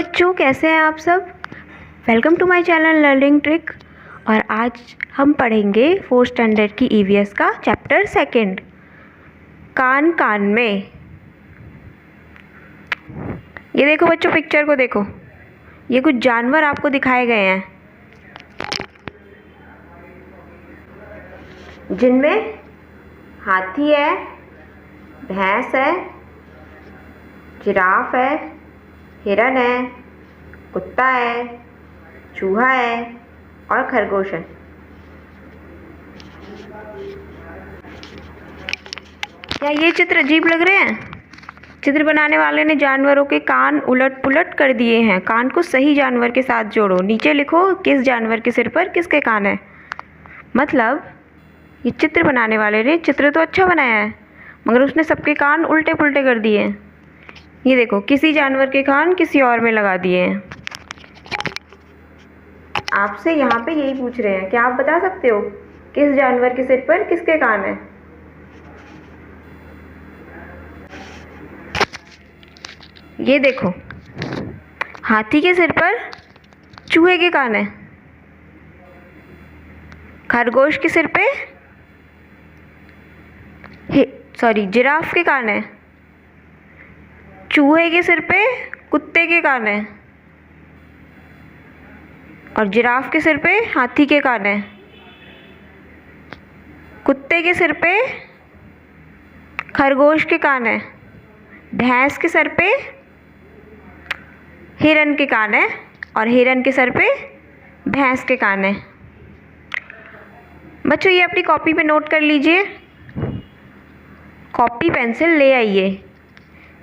बच्चों, कैसे हैं आप सब। Welcome to my channel learning trick. और आज हम पढ़ेंगे 4th स्टैंडर्ड की ईवीएस का चैप्टर 2 कान कान में। ये देखो बच्चों, पिक्चर को देखो। ये कुछ जानवर आपको दिखाए गए हैं जिनमें हाथी है, भैंस है, जिराफ है, हिरन है, कुत्ता है, चूहा है और खरगोश है। क्या ये चित्र अजीब लग रहे हैं? चित्र बनाने वाले ने जानवरों के कान उलट पुलट कर दिए हैं। कान को सही जानवर के साथ जोड़ो। नीचे लिखो किस जानवर के सिर पर किसके कान है। मतलब ये चित्र बनाने वाले ने चित्र तो अच्छा बनाया है, मगर उसने सबके कान उल्टे पुल्टे कर दिए हैं। ये देखो, किसी जानवर के कान किसी और में लगा दिए हैं। आपसे यहाँ पे यही पूछ रहे हैं, क्या आप बता सकते हो किस जानवर के सिर पर किसके कान है? ये देखो, हाथी के सिर पर चूहे के कान है, खरगोश के सिर पे जिराफ के कान है, चूहे के सिर पे कुत्ते के कान है और जिराफ के सिर पे हाथी के कान है। कुत्ते के सिर पे खरगोश के कान है। भैंस के सर पे हिरन के कान है और हिरन के सर पे भैंस के कान है। बच्चों, ये अपनी कॉपी पे नोट कर लीजिए। कॉपी पेंसिल ले आइए,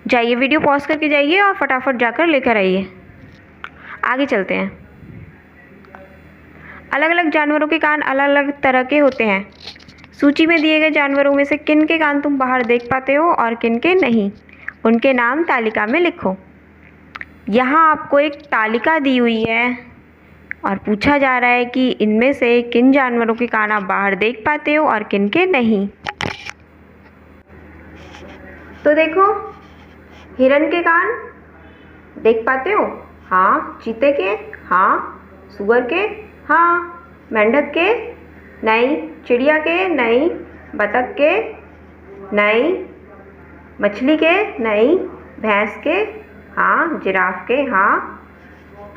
जाइए वीडियो पॉज करके जाइए और फटाफट जाकर लेकर आइए। आगे चलते हैं। अलग अलग जानवरों के कान अलग अलग तरह के होते हैं। सूची में दिए गए जानवरों में से किन के कान तुम बाहर देख पाते हो और किन के नहीं, उनके नाम तालिका में लिखो। यहाँ आपको एक तालिका दी हुई है और पूछा जा रहा है कि इनमें से किन जानवरों के कान आप बाहर देख पाते हो और किन के नहीं। तो देखो, हिरन के कान देख पाते हो? हाँ। चीते के? हाँ। सुअर के? हाँ। मेंढक के? नहीं। चिड़िया के? नहीं। बतख के? नहीं। मछली के? नहीं। भैंस के? हाँ। जिराफ के? हाँ।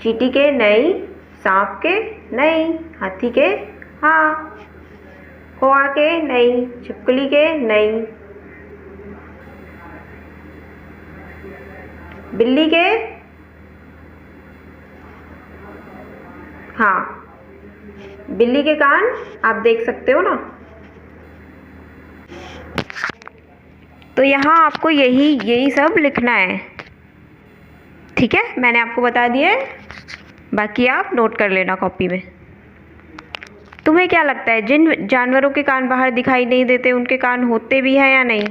चींटी के? नहीं। सांप के? नहीं। हाथी के? हाँ। कौआ के? नहीं। छिपकली के? नहीं। बिल्ली के? हाँ। बिल्ली के कान आप देख सकते हो ना। तो यहाँ आपको यही सब लिखना है। ठीक है, मैंने आपको बता दिया है, बाकी आप नोट कर लेना कॉपी में। तुम्हें क्या लगता है, जिन जानवरों के कान बाहर दिखाई नहीं देते उनके कान होते भी हैं या नहीं?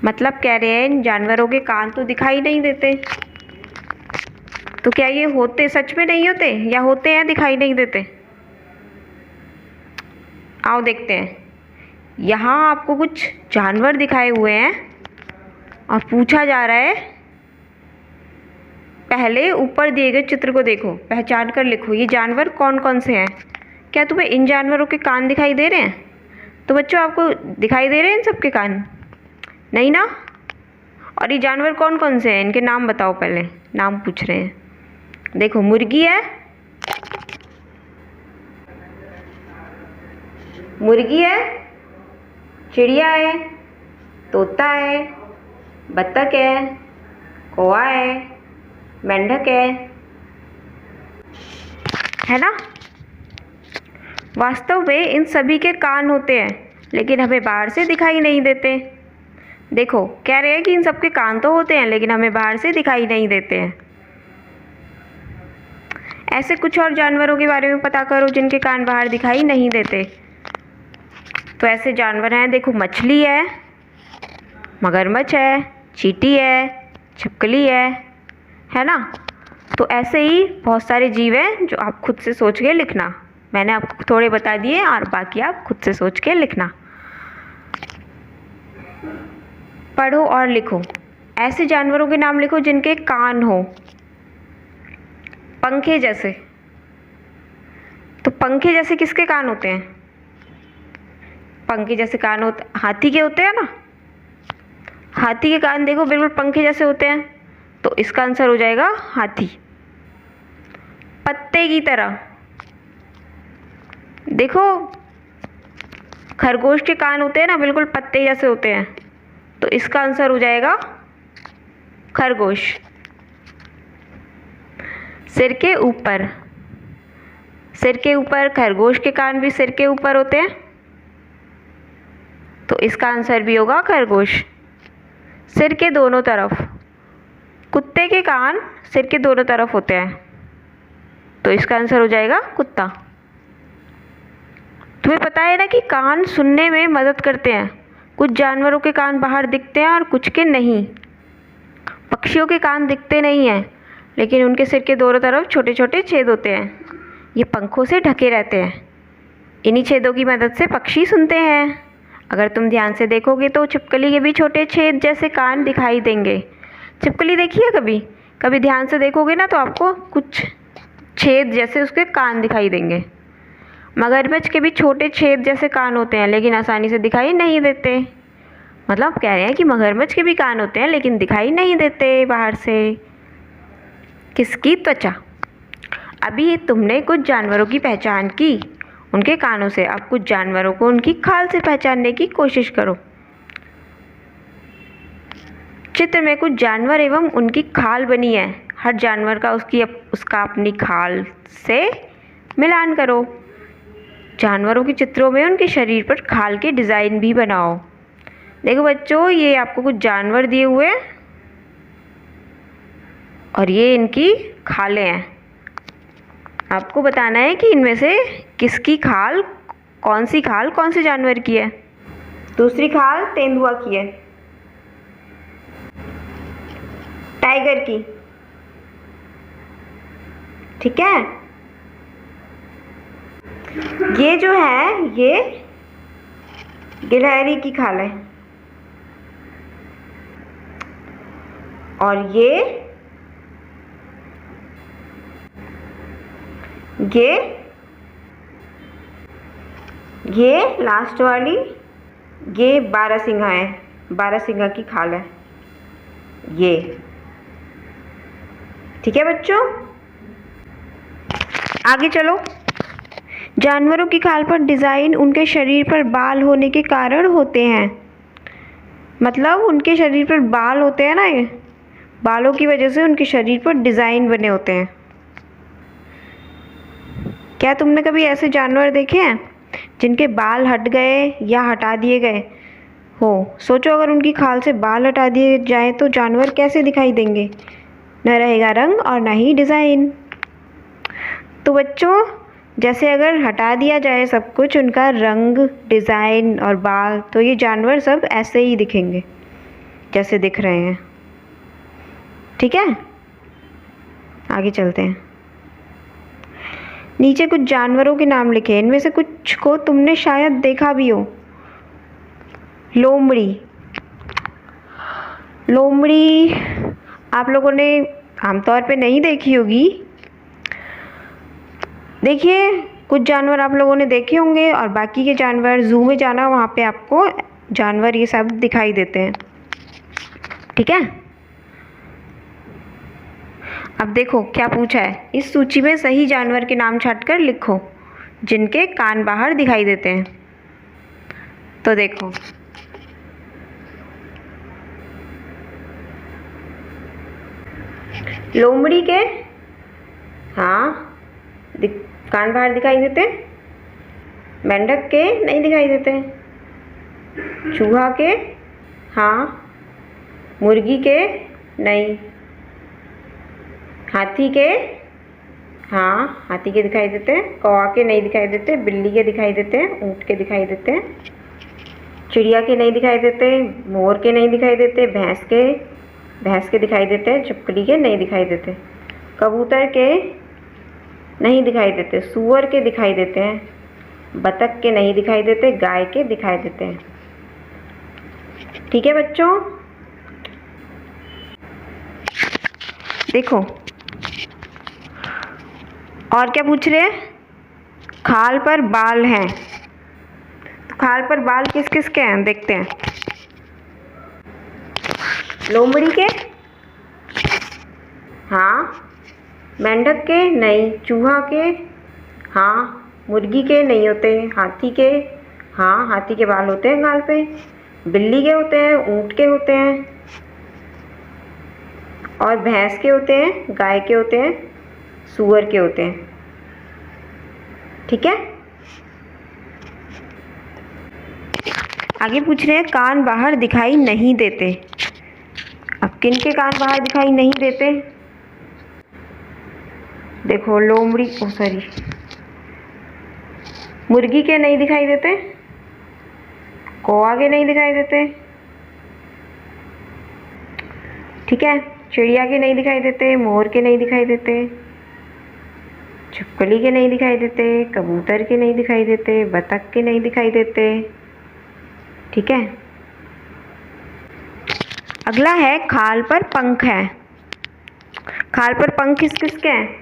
मतलब कह रहे हैं इन जानवरों के कान तो दिखाई नहीं देते, तो क्या ये होते सच में नहीं होते या होते हैं दिखाई नहीं देते? आओ देखते हैं। यहाँ आपको कुछ जानवर दिखाए हुए हैं और पूछा जा रहा है, पहले ऊपर दिए गए चित्र को देखो, पहचान कर लिखो ये जानवर कौन कौन से हैं। क्या तुम्हें इन जानवरों के कान दिखाई दे रहे हैं? तो बच्चों, आपको दिखाई दे रहे हैं इन सबके कान? नहीं ना। और ये जानवर कौन कौन से हैं, इनके नाम बताओ। पहले नाम पूछ रहे हैं। देखो, मुर्गी है, चिड़िया है, तोता है, बतख है, कौवा है, मेंढक है ना। वास्तव में इन सभी के कान होते हैं, लेकिन हमें बाहर से दिखाई नहीं देते। देखो, कह रहे हैं कि इन सबके कान तो होते हैं लेकिन हमें बाहर से दिखाई नहीं देते हैं। ऐसे कुछ और जानवरों के बारे में पता करो जिनके कान बाहर दिखाई नहीं देते। तो ऐसे जानवर हैं, देखो, मछली है, मगरमच्छ है, चींटी है, छिपकली है ना। तो ऐसे ही बहुत सारे जीव हैं जो आप खुद से सोच के लिखना। मैंने आपको थोड़े बता दिए और बाकी आप खुद से सोच के लिखना। पढ़ो और लिखो। ऐसे जानवरों के नाम लिखो जिनके कान हो, पंखे जैसे। तो पंखे जैसे किसके कान होते हैं? पंखे जैसे कान होते हाथी के होते हैं ना। हाथी के कान देखो बिल्कुल पंखे जैसे होते हैं, तो इसका आंसर हो जाएगा हाथी। पत्ते की तरह देखो, खरगोश के कान होते हैं ना, बिल्कुल पत्ते जैसे होते हैं, तो इसका आंसर हो जाएगा खरगोश। सिर के ऊपर, सिर के ऊपर, खरगोश के कान भी सिर के ऊपर होते हैं, तो इसका आंसर भी होगा खरगोश। सिर के दोनों तरफ, कुत्ते के कान सिर के दोनों तरफ होते हैं, तो इसका आंसर हो जाएगा कुत्ता। तुम्हें पता है ना कि कान सुनने में मदद करते हैं। कुछ जानवरों के कान बाहर दिखते हैं और कुछ के नहीं। पक्षियों के कान दिखते नहीं हैं, लेकिन उनके सिर के दोनों तरफ छोटे छोटे छेद होते हैं। ये पंखों से ढके रहते हैं। इन्हीं छेदों की मदद से पक्षी सुनते हैं। अगर तुम ध्यान से देखोगे तो छिपकली के भी छोटे छेद जैसे कान दिखाई देंगे। छिपकली देखी है कभी? कभी ध्यान से देखोगे ना तो आपको कुछ छेद जैसे उसके कान दिखाई देंगे। मगरमच्छ के भी छोटे छेद जैसे कान होते हैं, लेकिन आसानी से दिखाई नहीं देते। मतलब कह रहे हैं कि मगरमच्छ के भी कान होते हैं, लेकिन दिखाई नहीं देते बाहर से। किसकी? त्वचा। अभी तुमने कुछ जानवरों की पहचान की उनके कानों से, अब कुछ जानवरों को उनकी खाल से पहचानने की कोशिश करो। चित्र में कुछ जानवर एवं उनकी खाल बनी है। हर जानवर का उसका अपनी खाल से मिलान करो। जानवरों के चित्रों में उनके शरीर पर खाल के डिज़ाइन भी बनाओ। देखो बच्चों, ये आपको कुछ जानवर दिए हुए हैं और ये इनकी खालें हैं। आपको बताना है कि इनमें से किसकी खाल, कौन सी खाल कौन से जानवर की है। दूसरी खाल तेंदुआ की है, टाइगर की, ठीक है। ये जो है ये गिलहरी की खाल है, और ये लास्ट वाली ये बारहसिंगा है, बारहसिंगा की खाल है ये, ठीक है बच्चों। आगे चलो। जानवरों की खाल पर डिज़ाइन उनके शरीर पर बाल होने के कारण होते हैं। मतलब उनके शरीर पर बाल होते हैं ना, ये बालों की वजह से उनके शरीर पर डिज़ाइन बने होते हैं। क्या तुमने कभी ऐसे जानवर देखे हैं जिनके बाल हट गए या हटा दिए गए हो? सोचो, अगर उनकी खाल से बाल हटा दिए जाए तो जानवर कैसे दिखाई देंगे? न रहेगा रंग और न ही डिज़ाइन। तो बच्चों, जैसे अगर हटा दिया जाए सब कुछ, उनका रंग, डिज़ाइन और बाल, तो ये जानवर सब ऐसे ही दिखेंगे जैसे दिख रहे हैं, ठीक है। आगे चलते हैं। नीचे कुछ जानवरों के नाम लिखे, इनमें से कुछ को तुमने शायद देखा भी हो। लोमड़ी। लोमड़ी आप लोगों ने आमतौर पे नहीं देखी होगी। देखिए, कुछ जानवर आप लोगों ने देखे होंगे और बाकी के जानवर, ज़ू में जाना, वहाँ पे आपको जानवर ये सब दिखाई देते हैं, ठीक है। अब देखो क्या पूछा है। इस सूची में सही जानवर के नाम छांटकर लिखो जिनके कान बाहर दिखाई देते हैं। तो देखो, लोमड़ी के कान बाहर दिखाई देते हैं। मेंढक के नहीं दिखाई देते हैं। चूहा के मुर्गी के नहीं। हाथी के हाथी के दिखाई देते हैं। कौवा के नहीं दिखाई देते। बिल्ली के दिखाई देते हैं। ऊँट के दिखाई देते हैं। चिड़िया के नहीं दिखाई देते। मोर के नहीं दिखाई देते। भैंस के दिखाई देते हैं। छिपकली के नहीं दिखाई देते। कबूतर के नहीं दिखाई देते। सूअर के दिखाई देते हैं। बतख के नहीं दिखाई देते। गाय के दिखाई देते हैं, ठीक है बच्चों। देखो, और क्या पूछ रहे हैं? खाल पर बाल हैं। तो खाल पर बाल किस किस के हैं, देखते हैं। लोमड़ी के? हाँ। मेंढक के? नहीं। चूहा के? हाँ। मुर्गी के? नहीं होते। हाथी के? हाँ, हाथी के बाल होते हैं गाल पे। बिल्ली के होते हैं, ऊँट के होते हैं, और भैंस के होते हैं, गाय के होते हैं, सूअर के होते हैं। ठीक है। आगे पूछ रहे हैं कान बाहर दिखाई नहीं देते। अब किन के कान बाहर दिखाई नहीं देते? देखो, लोमड़ी, ओ सॉरी, मुर्गी के नहीं दिखाई देते, कौवा के नहीं दिखाई देते, ठीक है, चिड़िया के नहीं दिखाई देते, मोर के नहीं दिखाई देते, छिपकली के नहीं दिखाई देते, कबूतर के नहीं दिखाई देते, बतख के नहीं दिखाई देते। ठीक है। अगला है खाल पर पंख है। खाल पर पंख किस किस के हैं?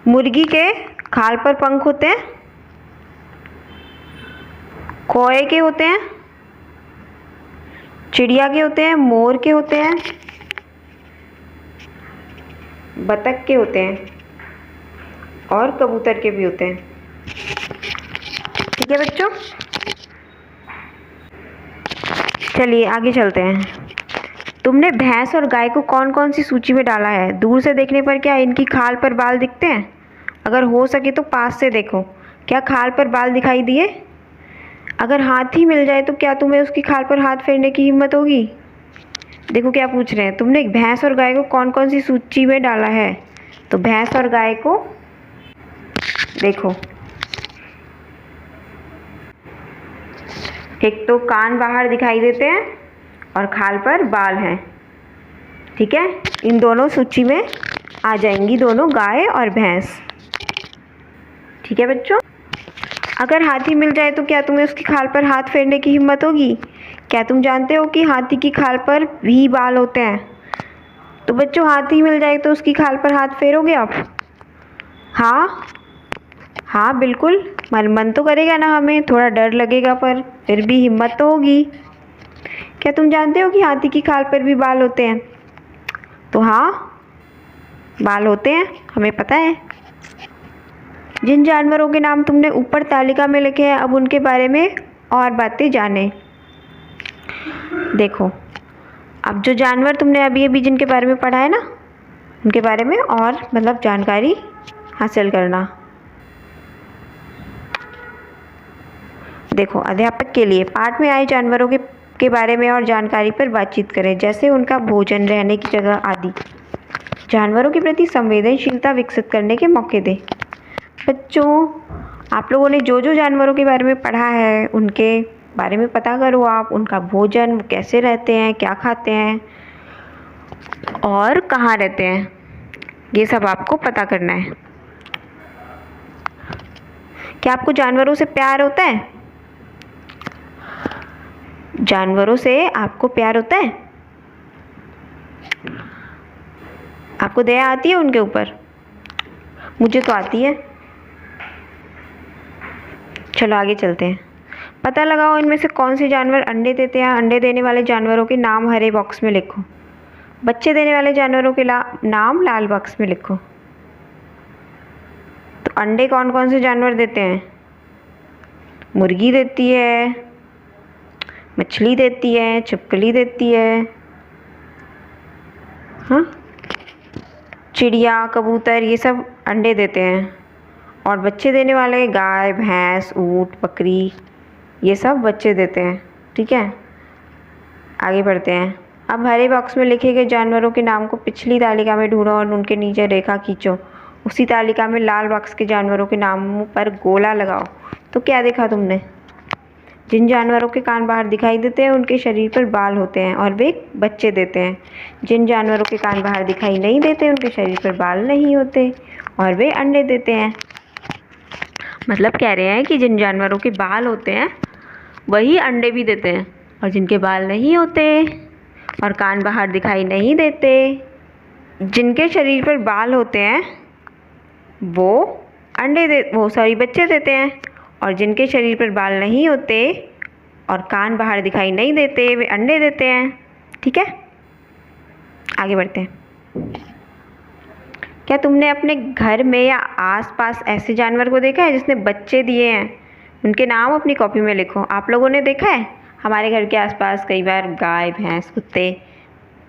मुर्गी के खाल पर पंख होते हैं, कौए के होते हैं, चिड़िया के होते हैं, मोर के होते हैं, बतख के होते हैं, और कबूतर के भी होते हैं। ठीक है बच्चों, चलिए आगे चलते हैं। तुमने भैंस और गाय को कौन कौन सी सूची में डाला है? दूर से देखने पर क्या इनकी खाल पर बाल दिखते हैं? अगर हो सके तो पास से देखो, क्या खाल पर बाल दिखाई दिए? अगर हाथी मिल जाए तो क्या तुम्हें उसकी खाल पर हाथ फेरने की हिम्मत होगी? देखो क्या पूछ रहे हैं, तुमने भैंस और गाय को कौन कौन सी सूची में डाला है? तो भैंस और गाय को देखो, एक तो कान बाहर दिखाई देते हैं और खाल पर बाल हैं। ठीक है, इन दोनों सूची में आ जाएंगी दोनों, गाय और भैंस। ठीक है बच्चों, अगर हाथी मिल जाए तो क्या तुम्हें उसकी खाल पर हाथ फेरने की हिम्मत होगी? क्या तुम जानते हो कि हाथी की खाल पर भी बाल होते हैं? तो बच्चों, हाथी मिल जाए तो उसकी खाल पर हाथ फेरोगे आप? हाँ हाँ बिल्कुल, मन तो करेगा ना, हमें थोड़ा डर लगेगा, पर फिर भी हिम्मत तो होगी। क्या तुम जानते हो कि हाथी की खाल पर भी बाल होते हैं? तो हाँ, बाल होते हैं, हमें पता है। जिन जानवरों के नाम तुमने ऊपर तालिका में लिखे हैं, अब उनके बारे में और बातें जानें। देखो, अब जो जानवर तुमने अभी अभी जिनके बारे में पढ़ा है ना, उनके बारे में और मतलब जानकारी हासिल करना। देखो, अध्यापक के लिए पाठ में आए जानवरों के बारे में और जानकारी पर बातचीत करें, जैसे उनका भोजन, रहने की जगह आदि। जानवरों के प्रति संवेदनशीलता विकसित करने के मौके दें। बच्चों, आप लोगों ने जो जो जानवरों के बारे में पढ़ा है उनके बारे में पता करो आप, उनका भोजन, वो कैसे रहते हैं, क्या खाते हैं और कहाँ रहते हैं, ये सब आपको पता करना है। क्या आपको जानवरों से प्यार होता है? जानवरों से आपको प्यार होता है? आपको दया आती है उनके ऊपर? मुझे तो आती है। चलो आगे चलते हैं। पता लगाओ इनमें से कौन से जानवर अंडे देते हैं। अंडे देने वाले जानवरों के नाम हरे बॉक्स में लिखो। बच्चे देने वाले जानवरों के नाम लाल बॉक्स में लिखो। तो अंडे कौन कौन से जानवर देते हैं? मुर्गी देती है, मछली देती है, छिपकली देती है, हाँ, चिड़िया, कबूतर, ये सब अंडे देते हैं। और बच्चे देने वाले गाय, भैंस, ऊँट, बकरी, ये सब बच्चे देते हैं। ठीक है, आगे बढ़ते हैं। अब हरे बॉक्स में लिखे गए जानवरों के नाम को पिछली तालिका में ढूंढो और उनके नीचे रेखा खींचो। उसी तालिका में लाल बॉक्स के जानवरों के नामों पर गोला लगाओ। तो क्या देखा तुमने? जिन जानवरों के कान बाहर दिखाई देते हैं उनके शरीर पर बाल होते हैं और वे बच्चे देते हैं। जिन जानवरों के कान बाहर दिखाई नहीं देते उनके शरीर पर बाल नहीं होते और वे अंडे देते हैं। मतलब कह रहे हैं कि जिन जानवरों के बाल होते हैं वही अंडे भी देते हैं, और जिनके बाल नहीं होते और कान बाहर दिखाई नहीं देते। जिनके शरीर पर बाल होते हैं वो बच्चे देते हैं, और जिनके शरीर पर बाल नहीं होते और कान बाहर दिखाई नहीं देते वे अंडे देते हैं। ठीक है, आगे बढ़ते हैं। क्या तुमने अपने घर में या आसपास ऐसे जानवर को देखा है जिसने बच्चे दिए हैं? उनके नाम अपनी कॉपी में लिखो। आप लोगों ने देखा है हमारे घर के आसपास कई बार गाय भैंस कुत्ते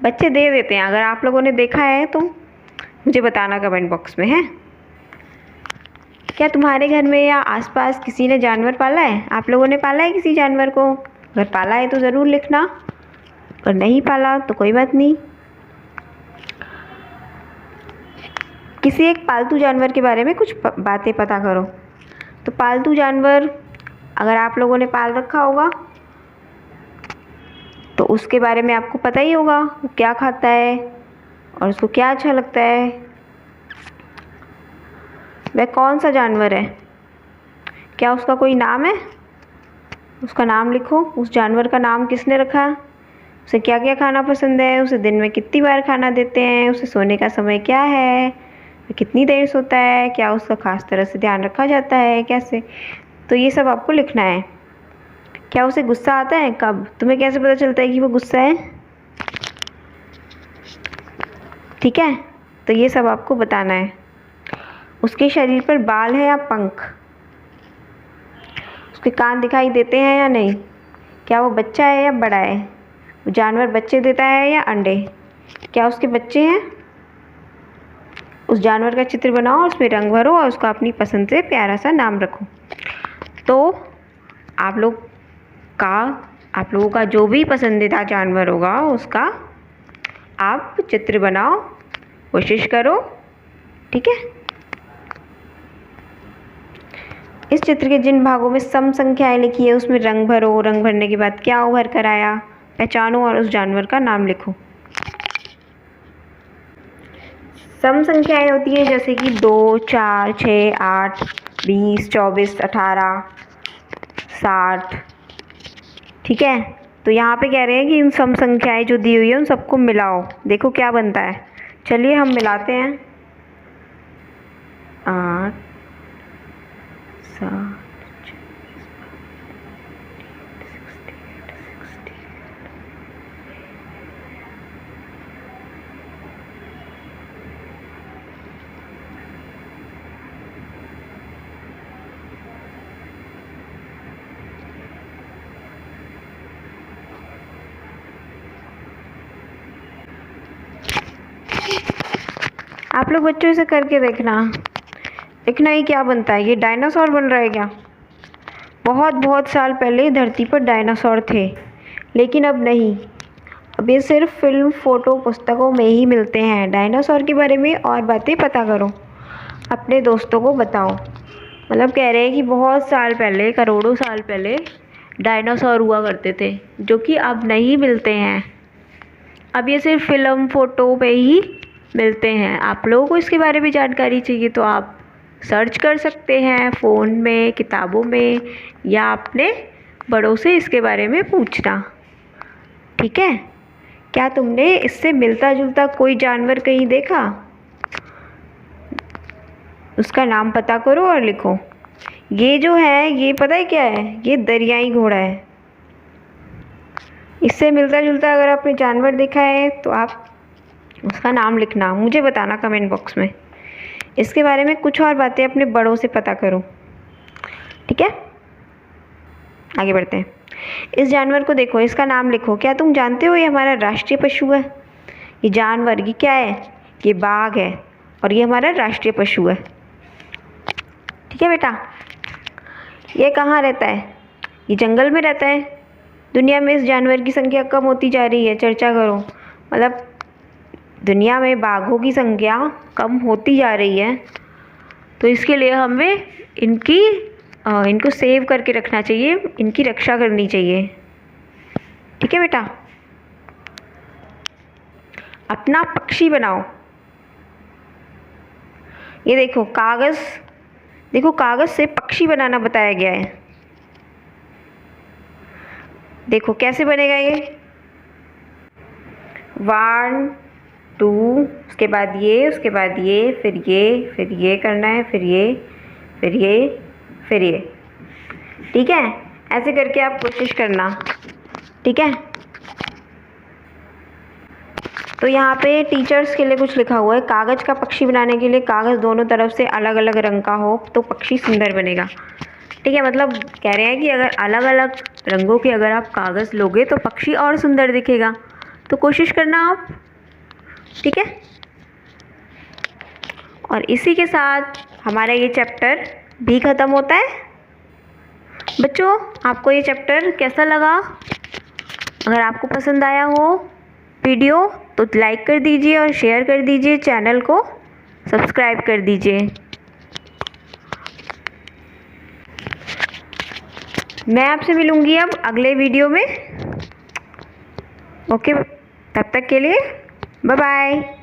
बच्चे दे देते हैं। अगर आप लोगों ने देखा है तो मुझे बताना कमेंट बॉक्स में है। क्या तुम्हारे घर में या आसपास किसी ने जानवर पाला है? आप लोगों ने पाला है किसी जानवर को? अगर पाला है तो ज़रूर लिखना, और नहीं पाला तो कोई बात नहीं। किसी एक पालतू जानवर के बारे में कुछ बातें पता करो। तो पालतू जानवर अगर आप लोगों ने पाल रखा होगा तो उसके बारे में आपको पता ही होगा वो क्या खाता है और उसको क्या अच्छा लगता है। वह कौन सा जानवर है? क्या उसका कोई नाम है? उसका नाम लिखो। उस जानवर का नाम किसने रखा? उसे क्या क्या खाना पसंद है? उसे दिन में कितनी बार खाना देते हैं? उसे सोने का समय क्या है? वह कितनी देर सोता है? क्या उसका खास तरह से ध्यान रखा जाता है? कैसे? तो ये सब आपको लिखना है। क्या उसे गुस्सा आता है? कब? तुम्हें कैसे पता चलता है कि वो गुस्सा है? ठीक है, तो ये सब आपको बताना है। उसके शरीर पर बाल है या पंख? उसके कान दिखाई देते हैं या नहीं? क्या वो बच्चा है या बड़ा है? वो जानवर बच्चे देता है या अंडे? क्या उसके बच्चे हैं? उस जानवर का चित्र बनाओ, उसमें रंग भरो और उसको अपनी पसंद से प्यारा सा नाम रखो। तो आप लोगों का जो भी पसंदीदा जानवर होगा उसका आप चित्र बनाओ, कोशिश करो। ठीक है, इस चित्र के जिन भागों में सम संख्याएं लिखी है उसमें रंग भरो। रंग भरने के बाद क्या उभर कर आया पहचानो और उस जानवर का नाम लिखो। सम संख्याएं होती हैं जैसे कि 2, 4, 6, 8, 20, 24, 18, 60। ठीक है, तो यहाँ पे कह रहे हैं कि इन सम संख्याएं जो दी हुई है उन सबको मिलाओ, देखो क्या बनता है। चलिए हम मिलाते हैं। 8, 7, आप लोग बच्चों इसे करके देखना ही क्या बनता है। ये डायनासोर बन रहा है क्या? बहुत साल पहले धरती पर डायनासोर थे, लेकिन अब नहीं। अब ये सिर्फ फिल्म, फोटो, पुस्तकों में ही मिलते हैं। डायनासोर के बारे में और बातें पता करो, अपने दोस्तों को बताओ। मतलब कह रहे हैं कि बहुत साल पहले, करोड़ों साल पहले डायनासोर हुआ करते थे, जो कि अब नहीं मिलते हैं। अब ये सिर्फ फिल्म, फोटो पे ही मिलते हैं। आप लोगों को इसके बारे में जानकारी चाहिए तो आप सर्च कर सकते हैं फ़ोन में, किताबों में, या अपने बड़ों से इसके बारे में पूछना। ठीक है, क्या तुमने इससे मिलता जुलता कोई जानवर कहीं देखा? उसका नाम पता करो और लिखो। ये जो है ये पता है क्या है? ये दरियाई घोड़ा है। इससे मिलता जुलता अगर आपने जानवर देखा है तो आप उसका नाम लिखना, मुझे बताना कमेंट बॉक्स में। इसके बारे में कुछ और बातें अपने बड़ों से पता करो। ठीक है, आगे बढ़ते हैं। इस जानवर को देखो, इसका नाम लिखो। क्या तुम जानते हो ये हमारा राष्ट्रीय पशु है? ये जानवर ये क्या है? ये बाघ है, और ये हमारा राष्ट्रीय पशु है। ठीक है बेटा, ये कहाँ रहता है? ये जंगल में रहता है। दुनिया में इस जानवर की संख्या कम होती जा रही है, चर्चा करो। मतलब दुनिया में बाघों की संख्या कम होती जा रही है, तो इसके लिए हमें इनको सेव करके रखना चाहिए, इनकी रक्षा करनी चाहिए। ठीक है बेटा, अपना पक्षी बनाओ। ये देखो कागज़ से पक्षी बनाना बताया गया है। देखो कैसे बनेगा ये। 1 2, उसके बाद ये, उसके बाद ये, फिर ये करना है, फिर ये, फिर ये, फिर ये। ठीक है, ऐसे करके आप कोशिश करना। ठीक है, तो यहाँ पे टीचर्स के लिए कुछ लिखा हुआ है, कागज़ का पक्षी बनाने के लिए कागज़ दोनों तरफ से अलग अलग रंग का हो तो पक्षी सुंदर बनेगा। ठीक है, मतलब कह रहे हैं कि अगर अलग अलग रंगों के अगर आप कागज़ लोगे तो पक्षी और सुंदर दिखेगा। तो कोशिश करना आप। ठीक है, और इसी के साथ हमारा ये चैप्टर भी ख़त्म होता है। बच्चों, आपको ये चैप्टर कैसा लगा? अगर आपको पसंद आया हो वीडियो तो लाइक कर दीजिए और शेयर कर दीजिए, चैनल को सब्सक्राइब कर दीजिए। मैं आपसे मिलूँगी अब अगले वीडियो में। ओके, तब तक के लिए बाय बाय।